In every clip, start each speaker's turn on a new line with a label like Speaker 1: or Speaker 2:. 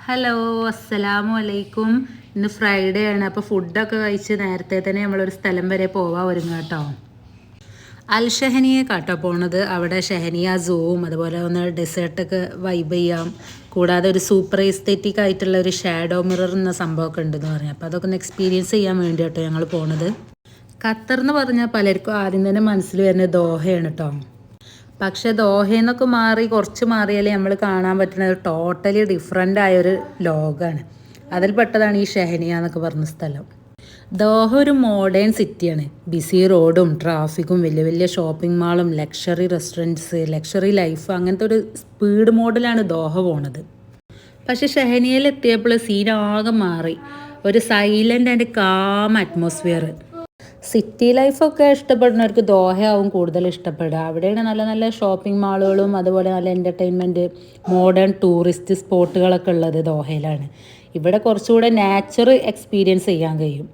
Speaker 1: Hello, അസ്സലാമു അലൈക്കും. ഇന്ന് ഫ്രൈഡേ ആണ്. അപ്പോൾ ഫുഡൊക്കെ കഴിച്ച് നേരത്തെ തന്നെ നമ്മളൊരു സ്ഥലം വരെ പോവാൻ ഒരുങ്ങാം കേട്ടോ. അൽ ഷഹനിയെ കാട്ടോ പോണത്. അവിടെ ഷഹനിയ സൂവും അതുപോലെ ഒന്ന് ഡെസേർട്ടൊക്കെ വൈബ് ചെയ്യാം. കൂടാതെ ഒരു സൂപ്പർ എസ്തെറ്റിക് ആയിട്ടുള്ള ഒരു ഷാഡോ മിറർ എന്ന സംഭവമൊക്കെ ഉണ്ടെന്ന് പറഞ്ഞു. അപ്പോൾ അതൊക്കെ ഒന്ന് എക്സ്പീരിയൻസ് ചെയ്യാൻ വേണ്ടി കേട്ടോ ഞങ്ങൾ പോണത്. ഖത്തർ എന്ന് പറഞ്ഞാൽ പലർക്കും ആദ്യം തന്നെ മനസ്സിൽ വരുന്നത് ദോഹയാണ് കേട്ടോ. പക്ഷെ ദോഹയെന്നൊക്കെ മാറി കുറച്ച് മാറിയാലേ നമ്മൾ കാണാൻ പറ്റുന്നത് ടോട്ടലി ഡിഫറെൻ്റ് ആയൊരു ലോകമാണ്. അതിൽ പെട്ടതാണ് ഈ ഷെഹനിയ എന്നൊക്കെ പറഞ്ഞ സ്ഥലം. ദോഹ ഒരു മോഡേൺ സിറ്റിയാണ്. ബിസി റോഡും ട്രാഫിക്കും വലിയ വലിയ ഷോപ്പിംഗ് മാളും ലക്ഷറി റെസ്റ്റോറൻറ്റ്സ് ലക്ഷറി ലൈഫ് അങ്ങനത്തെ ഒരു സ്പീഡ് മോഡലാണ് ദോഹ പോണത്. പക്ഷെ ഷെഹനിയയിൽ എത്തിയപ്പോൾ സീനാകെ മാറി. ഒരു silent and calm atmosphere. City ലൈഫൊക്കെ ഇഷ്ടപ്പെടുന്നവർക്ക് ദോഹയാവും കൂടുതൽ ഇഷ്ടപ്പെടുക. അവിടെയാണ് നല്ല നല്ല ഷോപ്പിംഗ് മാളുകളും അതുപോലെ നല്ല എൻ്റർടൈൻമെൻറ്റ് മോഡേൺ ടൂറിസ്റ്റ് സ്പോട്ടുകളൊക്കെ ഉള്ളത് ദോഹയിലാണ്. ഇവിടെ കുറച്ചുകൂടെ നാച്ചർ എക്സ്പീരിയൻസ് ചെയ്യാൻ കഴിയും.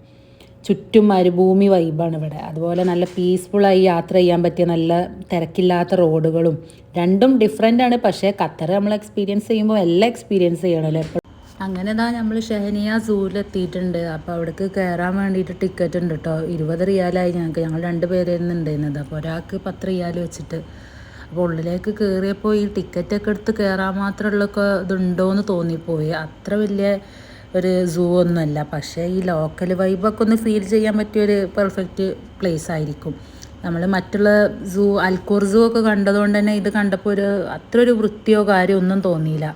Speaker 1: ചുറ്റും മരുഭൂമി വൈബാണ് ഇവിടെ. അതുപോലെ നല്ല പീസ്ഫുള്ളായി യാത്ര ചെയ്യാൻ പറ്റിയ നല്ല തിരക്കില്ലാത്ത റോഡുകളും രണ്ടും ഡിഫറെൻ്റ് ആണ്. പക്ഷേ ഖത്തർ നമ്മൾ എക്സ്പീരിയൻസ് ചെയ്യുമ്പോൾ എല്ലാം എക്സ്പീരിയൻസ് ചെയ്യണമല്ലോ. അങ്ങനെ നമ്മൾ ഷെഹനിയ സൂവിലെത്തിയിട്ടുണ്ട്. അപ്പോൾ അവിടേക്ക് കയറാൻ വേണ്ടിയിട്ട് ടിക്കറ്റ് ഉണ്ട് കേട്ടോ. 20 റിയാലായി ഞങ്ങൾ 2 പേരായിരുന്നു ഉണ്ടായിരുന്നത്. അപ്പോൾ ഒരാൾക്ക് 10 റിയാൽ വെച്ചിട്ട്. അപ്പോൾ ഉള്ളിലേക്ക് കയറിയപ്പോൾ ഈ ടിക്കറ്റൊക്കെ എടുത്ത് കയറാൻ മാത്രമുള്ളൊക്കെ ഇതുണ്ടോയെന്ന് തോന്നിപ്പോയി. അത്ര വലിയ ഒരു സൂ ഒന്നുമല്ല. പക്ഷേ ഈ ലോക്കൽ വൈബൊക്കെ ഒന്ന് ഫീൽ ചെയ്യാൻ പറ്റിയൊരു പെർഫെക്റ്റ് പ്ലേസ് ആയിരിക്കും. നമ്മൾ മറ്റുള്ള സൂ അൽക്കൂർ സൂ ഒക്കെ കണ്ടതുകൊണ്ട് തന്നെ ഇത് കണ്ടപ്പോൾ അത്ര ഒരു വൃത്തിയോ കാര്യമോ ഒന്നും തോന്നിയില്ല.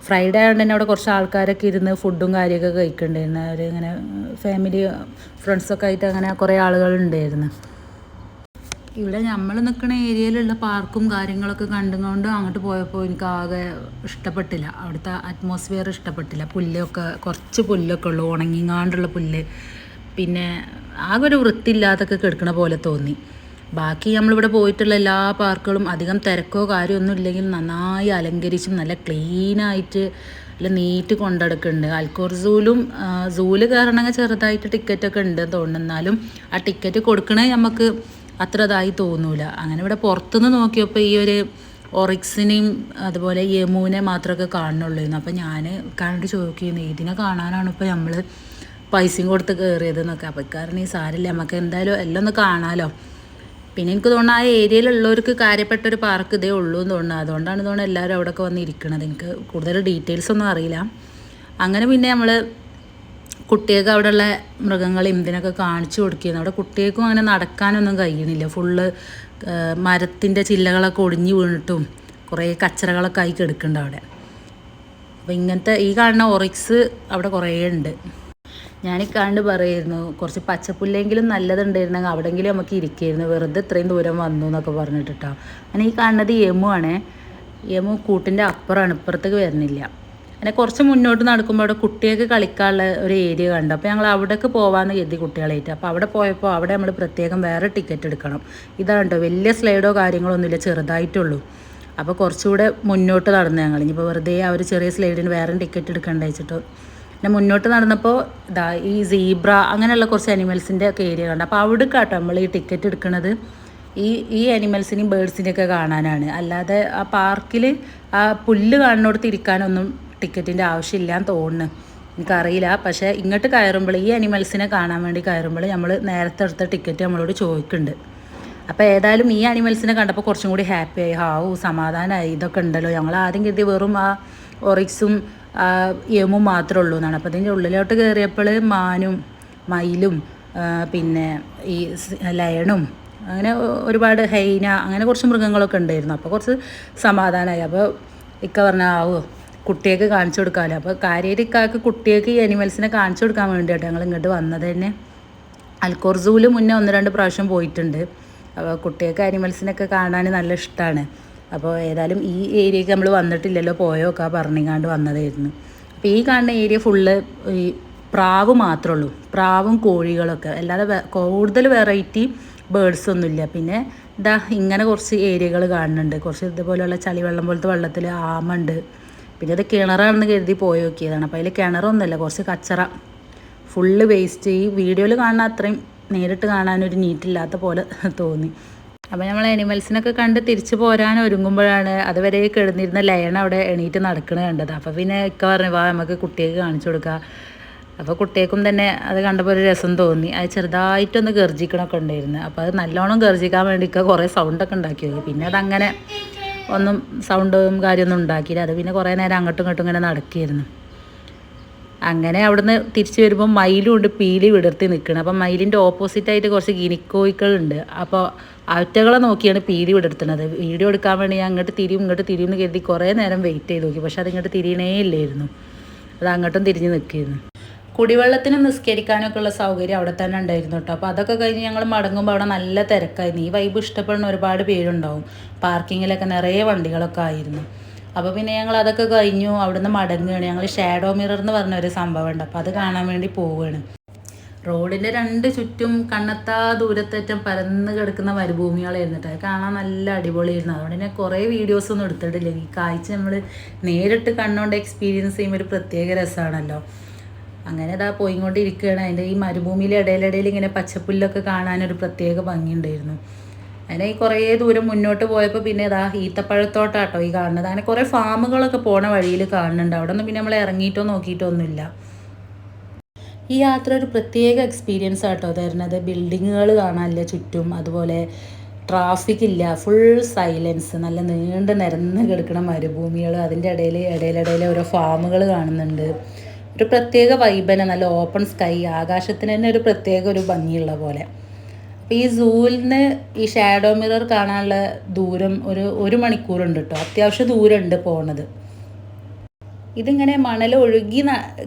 Speaker 1: ഫ്രൈഡേ ആയതുകൊണ്ട് തന്നെ അവിടെ കുറച്ച് ആൾക്കാരൊക്കെ ഇരുന്ന് ഫുഡും കാര്യമൊക്കെ കഴിക്കണ്ടായിരുന്നു. അവർ ഇങ്ങനെ ഫാമിലി ഫ്രണ്ട്സൊക്കെ ആയിട്ട് അങ്ങനെ കുറേ ആളുകളുണ്ടായിരുന്നു. ഇവിടെ നമ്മൾ നിൽക്കുന്ന ഏരിയയിലുള്ള പാർക്കും കാര്യങ്ങളൊക്കെ കണ്ടുകൊണ്ട് അങ്ങോട്ട് പോയപ്പോൾ എനിക്ക് ആകെ ഇഷ്ടപ്പെട്ടില്ല. അവിടുത്തെ അറ്റ്മോസ്ഫിയർ ഇഷ്ടപ്പെട്ടില്ല. കുറച്ച് പുല്ലൊക്കെ ഉള്ളൂ, ഉണങ്ങിങ്ങാണ്ടുള്ള പുല്ല്. പിന്നെ ആകെ ഒരു വൃത്തിയില്ലാതൊക്കെ കിടക്കണ പോലെ തോന്നി. ബാക്കി നമ്മളിവിടെ പോയിട്ടുള്ള എല്ലാ പാർക്കുകളും അധികം തിരക്കോ കാര്യമൊന്നും ഇല്ലെങ്കിൽ നന്നായി അലങ്കരിച്ചും നല്ല ക്ലീനായിട്ട് നല്ല നീറ്റ് കൊണ്ടെടുക്കുന്നുണ്ട്. അൽക്കൂർ സൂല് കയറണമെങ്കിൽ ചെറുതായിട്ട് ടിക്കറ്റൊക്കെ ഉണ്ട് തോന്നുന്നു. എന്നാലും ആ ടിക്കറ്റ് കൊടുക്കണേ നമുക്ക് അത്ര ഇതായി തോന്നൂല. അങ്ങനെ ഇവിടെ പുറത്തുനിന്ന് നോക്കിയപ്പോൾ ഈ ഒരു ഒറിക്സിനെയും അതുപോലെ യമൂനെ മാത്രമൊക്കെ കാണുന്നുള്ളൂ. അപ്പോൾ ഞാൻ കണ്ടിട്ട് ചോദിക്കുന്നു, ഇതിനെ കാണാനാണ് ഇപ്പോൾ നമ്മൾ പൈസയും കൊടുത്ത് കയറിയതെന്നൊക്കെ. അപ്പോൾ കാരണം ഈ സാരില്ല, നമുക്ക് എന്തായാലും എല്ലാം ഒന്ന് കാണാമല്ലോ. പിന്നെ എനിക്ക് തോന്നുന്നു ആ ഏരിയയിലുള്ളവർക്ക് കാര്യപ്പെട്ടൊരു പാർക്ക് ഇതേ ഉള്ളൂ എന്ന് തോന്നുന്നു. അതുകൊണ്ടാണ് എല്ലാവരും അവിടെയൊക്കെ വന്നിരിക്കുന്നത്. എനിക്ക് കൂടുതൽ ഡീറ്റെയിൽസ് ഒന്നും അറിയില്ല. അങ്ങനെ പിന്നെ നമ്മൾ കുട്ടികൾക്ക് അവിടെയുള്ള മൃഗങ്ങളെയും ഇതിനൊക്കെ കാണിച്ചു കൊടുക്കുന്നു. അവിടെ കുട്ടികൾക്കും അങ്ങനെ നടക്കാനൊന്നും കഴിയണില്ല. ഫുള്ള് മരത്തിൻ്റെ ചില്ലകളൊക്കെ ഒടിഞ്ഞു വീണിട്ടും കുറേ കച്ചറകളൊക്കെ ആയി കിടക്കുന്നുണ്ട് അവിടെ. അപ്പോൾ ഇങ്ങനത്തെ ഈ കാണുന്ന ഒറിക്സ് അവിടെ കുറേ ഉണ്ട്. ഞാനിക്കാണ്ട് പറയായിരുന്നു കുറച്ച് പച്ചപ്പുല്ലെങ്കിലും നല്ലതുണ്ടായിരുന്നെങ്കിൽ അവിടെയെങ്കിലും നമുക്ക് ഇരിക്കായിരുന്നു, വെറുതെ ഇത്രയും ദൂരം വന്നു എന്നൊക്കെ പറഞ്ഞിട്ടോ. അങ്ങനെ ഈ കാണുന്നത് യമു ആണ്. യമു കൂട്ടിൻ്റെ അപ്പുറമാണ്, ഇപ്പുറത്തേക്ക് വരുന്നില്ല. അങ്ങനെ കുറച്ച് മുന്നോട്ട് നടക്കുമ്പോൾ അവിടെ കുട്ടികൾക്ക് കളിക്കാനുള്ള ഒരു ഏരിയ കണ്ടു. അപ്പോൾ ഞങ്ങൾ അവിടേക്ക് പോകാമെന്ന് കരുതി കുട്ടികളായിട്ട്. അപ്പോൾ അവിടെ പോയപ്പോൾ അവിടെ നമ്മൾ പ്രത്യേകം വേറെ ടിക്കറ്റ് എടുക്കണം. ഇതാണ് കേട്ടോ, വലിയ സ്ലൈഡോ കാര്യങ്ങളൊന്നുമില്ല, ചെറുതായിട്ടുള്ളൂ. അപ്പോൾ കുറച്ചുകൂടെ മുന്നോട്ട് നടന്നു ഞങ്ങൾ. ഇനിയിപ്പോൾ വെറുതെ ആ ഒരു ചെറിയ സ്ലൈഡിന് വേറെ ടിക്കറ്റ് എടുക്കണ്ട വെച്ചിട്ട് പിന്നെ മുന്നോട്ട് നടന്നപ്പോൾ ഈ സീബ്ര അങ്ങനെയുള്ള കുറച്ച് അനിമൽസിൻ്റെ ഒക്കെ ഏരിയ കണ്ടു. അപ്പോൾ അവിടെ കേട്ടോ നമ്മൾ ഈ ടിക്കറ്റ് എടുക്കുന്നത് ഈ അനിമൽസിനെയും ബേഡ്സിനെയൊക്കെ കാണാനാണ്. അല്ലാതെ ആ പാർക്കിൽ ആ പുല്ല് കാണുന്നിടത്ത് ഇരിക്കാനൊന്നും ടിക്കറ്റിൻ്റെ ആവശ്യമില്ലാന്ന് തോന്നുന്നു, എനിക്കറിയില്ല. പക്ഷേ ഇങ്ങോട്ട് കയറുമ്പോൾ ഈ അനിമൽസിനെ കാണാൻ വേണ്ടി കയറുമ്പോൾ നമ്മൾ നേരത്തെ എടുത്ത ടിക്കറ്റ് നമ്മളോട് ചോദിക്കുന്നുണ്ട്. അപ്പോൾ ഏതായാലും ഈ അനിമൽസിനെ കണ്ടപ്പോൾ കുറച്ചും കൂടി ഹാപ്പിയായി, സമാധാനമായി. ഇതൊക്കെ ഉണ്ടല്ലോ, ഞങ്ങൾ ആദ്യം കരുതി വെറും ആ ഒറിക്സും യമു മാത്രമേ ഉള്ളൂ എന്നാണ്. അപ്പോൾ അതിൻ്റെ ഉള്ളിലോട്ട് കയറിയപ്പോൾ മാനും മയിലും പിന്നെ ഈ ലയണും അങ്ങനെ ഒരുപാട് ഹൈന അങ്ങനെ കുറച്ച് മൃഗങ്ങളൊക്കെ ഉണ്ടായിരുന്നു. അപ്പോൾ കുറച്ച് സമാധാനമായി. അപ്പോൾ ഇക്ക പറഞ്ഞാൽ കുട്ടികൾക്ക് കാണിച്ചു കൊടുക്കാമല്ലോ. അപ്പോൾ കാര്യമായിട്ട് ഇക്കാക്ക് കുട്ടികൾക്ക് ഈ അനിമൽസിനെ കാണിച്ചു കൊടുക്കാൻ വേണ്ടിയിട്ട് ഞങ്ങൾ ഇങ്ങോട്ട് വന്നത് തന്നെ. അൽക്കൂർ സൂവിൽ മുന്നേ 1-2 പ്രാവശ്യം പോയിട്ടുണ്ട്. അപ്പോൾ കുട്ടികൾക്ക് അനിമൽസിനൊക്കെ കാണാൻ നല്ല ഇഷ്ടമാണ്. അപ്പോൾ ഏതായാലും ഈ ഏരിയയ്ക്ക് നമ്മൾ വന്നിട്ടില്ലല്ലോ, പോയൊക്കെ പറഞ്ഞിങ്ങാണ്ട് വന്നതായിരുന്നു. അപ്പോൾ ഈ കാണുന്ന ഏരിയ ഫുള്ള് ഈ പ്രാവ് മാത്രമേ ഉള്ളൂ, പ്രാവും കോഴികളൊക്കെ, അല്ലാതെ കൂടുതൽ വെറൈറ്റി ബേഡ്സ് ഒന്നുമില്ല. പിന്നെ ഇങ്ങനെ കുറച്ച് ഏരിയകൾ കാണുന്നുണ്ട്. കുറച്ച് ഇതുപോലെയുള്ള ചളിവെള്ളം പോലത്തെ വെള്ളത്തിൽ ആമുണ്ട്. പിന്നെ അത് കിണറാണെന്ന് കരുതി പോയി നോക്കിയതാണ്. അപ്പോൾ അതിൽ കിണറൊന്നുമല്ല, കുറച്ച് കച്ചറ, ഫുള്ള് വേസ്റ്റ്. ഈ വീഡിയോയിൽ കാണുന്ന അത്രയും നേരിട്ട് കാണാനൊരു നീറ്റില്ലാത്ത പോലെ തോന്നി. അപ്പോൾ നമ്മൾ അനിമൽസിനൊക്കെ കണ്ട് തിരിച്ചു പോരാൻ ഒരുങ്ങുമ്പോഴാണ് അതുവരെ കിടന്നിരുന്ന ലയൺ അവിടെ എണീറ്റ് നടക്കുന്നത് കണ്ടത്. അപ്പോൾ പിന്നെ ഇക്ക പറഞ്ഞു വാ നമുക്ക് കുട്ടികൾക്ക് കാണിച്ചു കൊടുക്കാം. അപ്പോൾ കുട്ടികൾക്കും തന്നെ അത് കണ്ടപ്പോൾ ഒരു രസം തോന്നി. അത് ചെറുതായിട്ടൊന്ന് ഗർജിക്കണമൊക്കെ ഉണ്ടായിരുന്നു. അപ്പോൾ അത് നല്ലോണം ഗർജിക്കാൻ വേണ്ടി കുറേ സൗണ്ടൊക്കെ ഉണ്ടാക്കി നോക്കി. പിന്നെ അതങ്ങനെ ഒന്നും സൗണ്ടും കാര്യമൊന്നും ഉണ്ടാക്കിയില്ല. അത് പിന്നെ കുറേ നേരം അങ്ങോട്ടും ഇങ്ങോട്ടും ഇങ്ങനെ നടക്കിയിരുന്നു. അങ്ങനെ അവിടുന്ന് തിരിച്ചു വരുമ്പോൾ മയിലും ഉണ്ട് പീലി വിടർത്തി നിൽക്കണം. അപ്പം മയിലിൻ്റെ ഓപ്പോസിറ്റായിട്ട് കുറച്ച് ഗിനിക്കോയിക്കളുണ്ട്. അപ്പോൾ അവറ്റകളെ നോക്കിയാണ് പീലി വിടർത്തുന്നത്. വീഡിയോ എടുക്കാൻ വേണ്ടി ഞാൻ അങ്ങോട്ട് തിരിയും എന്ന് കരുതി കുറേ നേരം വെയിറ്റ് ചെയ്ത് നോക്കി. പക്ഷെ അതിങ്ങോട്ട് തിരിയണേ ഇല്ലായിരുന്നു. അത് അങ്ങോട്ടും തിരിഞ്ഞ് നിൽക്കിയിരുന്നു. കുടിവെള്ളത്തിനും നിസ്കരിക്കാനൊക്കെ ഉള്ള സൗകര്യം അവിടെ തന്നെ ഉണ്ടായിരുന്നു കേട്ടോ. അപ്പോൾ അതൊക്കെ കഴിഞ്ഞ് ഞങ്ങൾ മടങ്ങുമ്പോൾ അവിടെ നല്ല തിരക്കായിരുന്നു. ഈ വൈബ് ഇഷ്ടപ്പെടുന്ന ഒരുപാട് പേരുണ്ടാവും. പാർക്കിങ്ങിലൊക്കെ നിറയെ വണ്ടികളൊക്കെ ആയിരുന്നു. അപ്പോൾ പിന്നെ ഞങ്ങൾ അതൊക്കെ കഴിഞ്ഞു അവിടുന്ന് മടങ്ങുകയാണ്. ഞങ്ങൾ ഷാഡോ മിറർ എന്ന് പറഞ്ഞൊരു സംഭവം ഉണ്ട്. അപ്പോൾ അത് കാണാൻ വേണ്ടി പോവുകയാണ്. റോഡിൻ്റെ രണ്ട് ചുറ്റും കണ്ണെത്താ ദൂരത്തേറ്റം പരന്ന് കിടക്കുന്ന മരുഭൂമികളായിരുന്നു കേട്ടോ. അത് കാണാൻ നല്ല അടിപൊളിയായിരുന്നു. അതുകൊണ്ട് തന്നെ കുറേ വീഡിയോസൊന്നും എടുത്തിട്ടില്ല. ഈ കാഴ്ച നമ്മൾ നേരിട്ട് കണ്ണുകൊണ്ട് എക്സ്പീരിയൻസ് ചെയ്യുമ്പോൾ ഒരു പ്രത്യേക രസമാണല്ലോ. അങ്ങനെ ഇതാ പോയിക്കൊണ്ടിരിക്കുകയാണ്. അതിൻ്റെ ഈ മരുഭൂമിയിലെ ഇടയിലിടയിൽ ഇങ്ങനെ പച്ചപ്പുല്ലൊക്കെ കാണാനൊരു പ്രത്യേക ഭംഗിയുണ്ടായിരുന്നു. അങ്ങനെ ഈ കുറേ ദൂരം മുന്നോട്ട് പോയപ്പോൾ പിന്നെ ഇതാ ഈത്തപ്പഴത്തോട്ടാട്ടോ ഈ കാണുന്നത്. അങ്ങനെ കുറേ ഫാമുകളൊക്കെ പോണ വഴിയിൽ കാണുന്നുണ്ട്. അവിടെ ഒന്നും പിന്നെ നമ്മൾ ഇറങ്ങിയിട്ടോ നോക്കിയിട്ടോ ഒന്നുമില്ല. ഈ യാത്ര ഒരു പ്രത്യേക എക്സ്പീരിയൻസ് ആട്ടോ തരുന്നത്. ബിൽഡിങ്ങുകൾ കാണാനില്ല ചുറ്റും, അതുപോലെ ട്രാഫിക് ഇല്ല, ഫുൾ സൈലൻസ്, നല്ല നീണ്ട് നിരന്ന് കിടക്കുന്ന മരുഭൂമികൾ, അതിൻ്റെ ഇടയിലിടയിൽ ഓരോ ഫാമുകൾ കാണുന്നുണ്ട്. ഒരു പ്രത്യേക വൈബന, നല്ല ഓപ്പൺ സ്കൈ, ആകാശത്തിന് തന്നെ ഒരു പ്രത്യേക ഒരു ഭംഗിയുള്ള പോലെ. അപ്പോൾ ഈ സൂവിൽ നിന്ന് ഈ ഷാഡോ മിറർ കാണാനുള്ള ദൂരം ഒരു മണിക്കൂറുണ്ട് കേട്ടോ. അത്യാവശ്യം ദൂരമുണ്ട് പോണത്. ഇതിങ്ങനെ മണൽ ഒഴുകി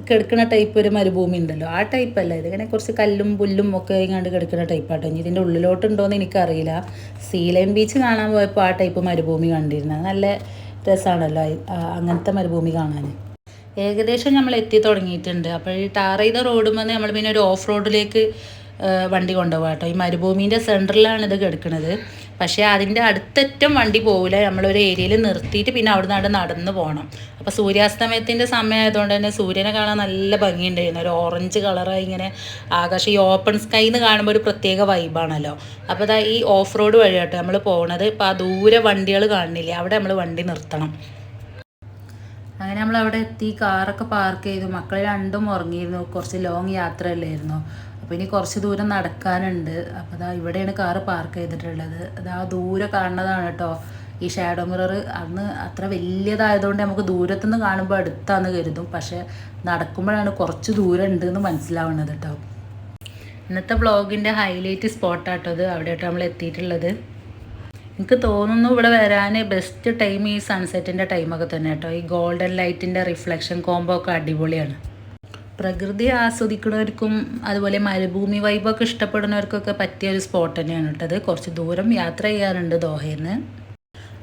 Speaker 1: കിടക്കുന്ന ടൈപ്പ് ഒരു മരുഭൂമി ഉണ്ടല്ലോ, ആ ടൈപ്പല്ല. ഇതിങ്ങനെ കുറച്ച് കല്ലും പുല്ലും ഒക്കെ ഇങ്ങാണ്ട് കിടക്കുന്ന ടൈപ്പാട്ടോ. ഇനി ഇതിൻ്റെ ഉള്ളിലോട്ടുണ്ടോയെന്ന് എനിക്കറിയില്ല. സീലൈൻ ബീച്ച് കാണാൻ പോയപ്പോൾ ആ ടൈപ്പ് മരുഭൂമി കണ്ടിരുന്നത്. നല്ല രസമാണല്ലോ അങ്ങനത്തെ മരുഭൂമി കാണാൻ. ഏകദേശം നമ്മൾ എത്തി തുടങ്ങിയിട്ടുണ്ട്. അപ്പോൾ ഈ ടാർ ചെയ്ത റോഡ് വന്ന് നമ്മൾ പിന്നെ ഒരു ഓഫ് റോഡിലേക്ക് വണ്ടി കൊണ്ടുപോകാം കേട്ടോ. ഈ മരുഭൂമിൻ്റെ സെൻറ്ററിലാണ് ഇത് കിടക്കുന്നത്. പക്ഷേ അതിൻ്റെ അടുത്തറ്റം വണ്ടി പോകില്ല. നമ്മളൊരു ഏരിയയിൽ നിർത്തിയിട്ട് പിന്നെ അവിടെ നടന്ന് പോകണം. അപ്പോൾ സൂര്യാസ്തമയത്തിൻ്റെ സമയമായതുകൊണ്ട് തന്നെ സൂര്യനെ കാണാൻ നല്ല ഭംഗിയുണ്ടായിരുന്നു. ഒരു ഓറഞ്ച് കളറായി ഇങ്ങനെ ആകാശം, ഈ ഓപ്പൺ സ്കൈ എന്ന് കാണുമ്പോൾ ഒരു പ്രത്യേക വൈബാണല്ലോ. അപ്പോൾ അതാ ഈ ഓഫ് റോഡ് വഴി കേട്ടോ നമ്മൾ പോകണത്. ഇപ്പോൾ ആ ദൂരെ വണ്ടികൾ കാണുന്നില്ലേ, അവിടെ നമ്മൾ വണ്ടി നിർത്തണം. അങ്ങനെ നമ്മൾ അവിടെ എത്തി, കാറൊക്കെ പാർക്ക് ചെയ്തു. മക്കൾ രണ്ടും ഉറങ്ങിയിരുന്നു. കുറച്ച് ലോങ് യാത്രയല്ലായിരുന്നു. അപ്പോൾ ഇനി കുറച്ച് ദൂരം നടക്കാനുണ്ട്. അപ്പോൾ അതാ ഇവിടെയാണ് കാറ് പാർക്ക് ചെയ്തിട്ടുള്ളത്. അതാ ദൂരെ കാണുന്നതാണ് കേട്ടോ ഈ ഷാഡോ മിറർ. അന്ന് അത്ര വലിയതായതുകൊണ്ട് നമുക്ക് ദൂരത്തുനിന്ന് കാണുമ്പോൾ അടുത്താന്ന് കരുതും. പക്ഷേ നടക്കുമ്പോഴാണ് കുറച്ച് ദൂരം ഉണ്ടെന്ന് മനസ്സിലാവുന്നത് കേട്ടോ. ഇന്നത്തെ വ്ളോഗിൻ്റെ ഹൈലൈറ്റ് സ്പോട്ടാട്ടോ ഇത്. അവിടെയാട്ടോ നമ്മൾ എത്തിയിട്ടുള്ളത്. എനിക്ക് തോന്നുന്നു ഇവിടെ വരാൻ ബെസ്റ്റ് ടൈം ഈ സൺസെറ്റിൻ്റെ ടൈമൊക്കെ തന്നെ കേട്ടോ. ഈ ഗോൾഡൻ ലൈറ്റിൻ്റെ റിഫ്ലക്ഷൻ കോംബോ ഒക്കെ അടിപൊളിയാണ്. പ്രകൃതി ആസ്വദിക്കുന്നവർക്കും അതുപോലെ മരുഭൂമി വൈബൊക്കെ ഇഷ്ടപ്പെടുന്നവർക്കൊക്കെ പറ്റിയ ഒരു സ്പോട്ട് തന്നെയാണ് കേട്ടത്. കുറച്ച് ദൂരം യാത്ര ചെയ്യാനുണ്ട് ദോഹയിൽ നിന്ന്.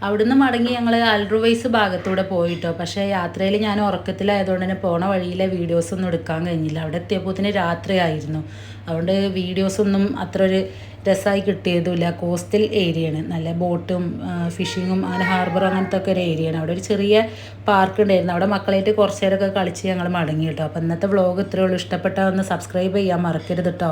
Speaker 1: അവിടുന്ന് മടങ്ങി ഞങ്ങൾ അൽറുവൈസ് ഭാഗത്തൂടെ പോയിട്ടോ. പക്ഷേ യാത്രയിൽ ഞാൻ ഉറക്കത്തിലായതുകൊണ്ട് തന്നെ പോണ വഴിയിലെ വീഡിയോസൊന്നും എടുക്കാൻ കഴിഞ്ഞില്ല. അവിടെ എത്തിയപ്പോൾ രാത്രിയായിരുന്നു. അതുകൊണ്ട് വീഡിയോസൊന്നും അത്ര ഒരു രസമായി കിട്ടിയതുമില്ല. കോസ്റ്റൽ ഏരിയയാണ്, നല്ല ബോട്ടും ഫിഷിങ്ങും അങ്ങനെ ഹാർബർ അങ്ങനത്തെ ഒക്കെ ഒരു ഏരിയയാണ്. അവിടെ ഒരു ചെറിയ പാർക്ക് ഉണ്ടായിരുന്നു. അവിടെ മക്കളായിട്ട് കുറച്ച് നേരമൊക്കെ കളിച്ച് ഞങ്ങൾ മടങ്ങി കേട്ടോ. അപ്പോൾ ഇന്നത്തെ വ്ളോഗ് ഇത്രയേ ഉള്ളൂ. ഇഷ്ടപ്പെട്ടാൽ ഒന്ന് സബ്സ്ക്രൈബ് ചെയ്യാൻ മറക്കരുത് കേട്ടോ.